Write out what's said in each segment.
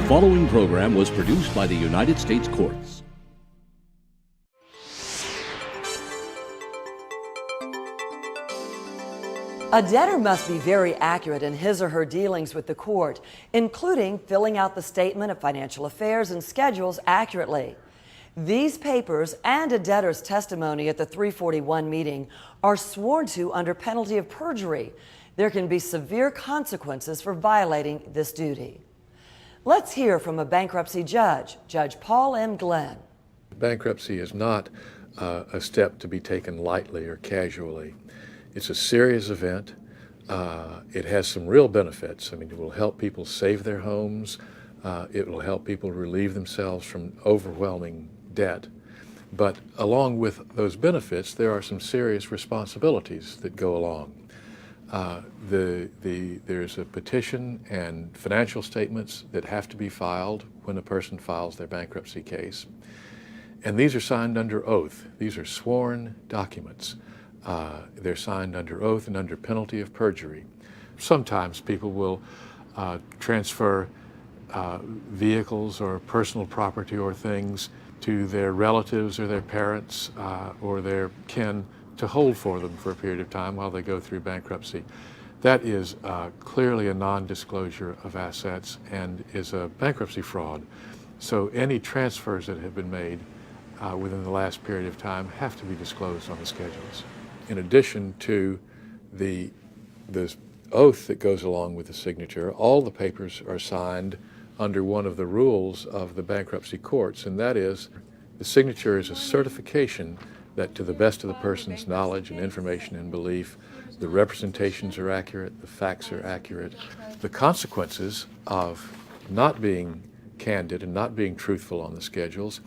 following program was produced by the United States Courts. A debtor must be very accurate in his or her dealings with the court, including filling out the statement of financial affairs and schedules accurately. These papers and a debtor's testimony at the 341 meeting are sworn to under penalty of perjury. There can be severe consequences for violating this duty. Let's hear from a bankruptcy judge, Judge Paul M. Glenn. Bankruptcy is not a step to be taken lightly or casually. It's a serious event. It has some real benefits. I mean, it will help people save their homes. It will help people relieve themselves from overwhelming debt. But along with those benefits, there are some serious responsibilities that go along. There's a petition and financial statements that have to be filed when a person files their bankruptcy case. And these are signed under oath. These are sworn documents. They're signed under oath and under penalty of perjury. Sometimes people will transfer vehicles or personal property or things to their relatives or their parents or their kin to hold for them for a period of time while they go through bankruptcy. That is clearly a non-disclosure of assets and is a bankruptcy fraud. So any transfers that have been made within the last period of time have to be disclosed on the schedules. In addition to the oath that goes along with the signature, all the papers are signed under one of the rules of the bankruptcy courts, and that is the signature is a certification that to the best of the person's knowledge and information and belief, the representations are accurate, the facts are accurate. The consequences of not being candid and not being truthful on the schedules,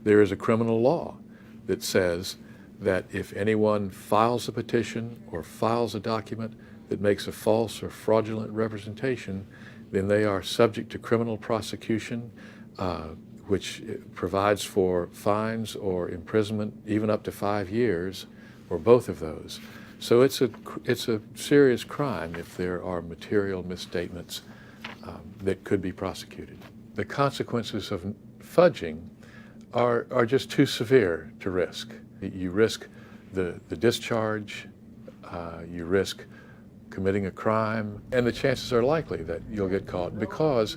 there is a criminal law that says that if anyone files a petition or files a document that makes a false or fraudulent representation, then they are subject to criminal prosecution, which provides for fines or imprisonment even up to 5 years, or both of those. So it's a serious crime if there are material misstatements that could be prosecuted. The consequences of fudging are just too severe to risk. You risk the discharge, you risk committing a crime, and the chances are likely that you'll get caught because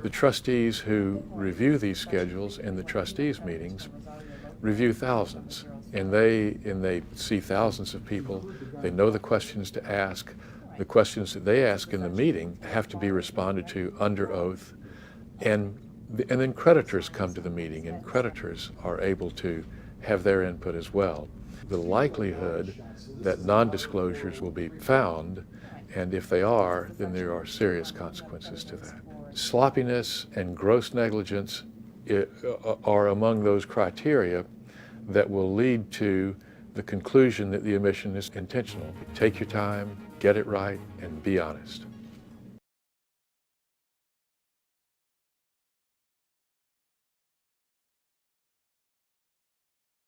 the trustees who review these schedules in the trustees meetings review thousands, and they see thousands of people. They know the questions to ask. The questions that they ask in the meeting have to be responded to under oath, and then creditors come to the meeting, and creditors are able to have their input as well. The likelihood that non-disclosures will be found, and if they are, then there are serious consequences to that. Sloppiness and gross negligence are among those criteria that will lead to the conclusion that the omission is intentional. Take your time, get it right, and be honest.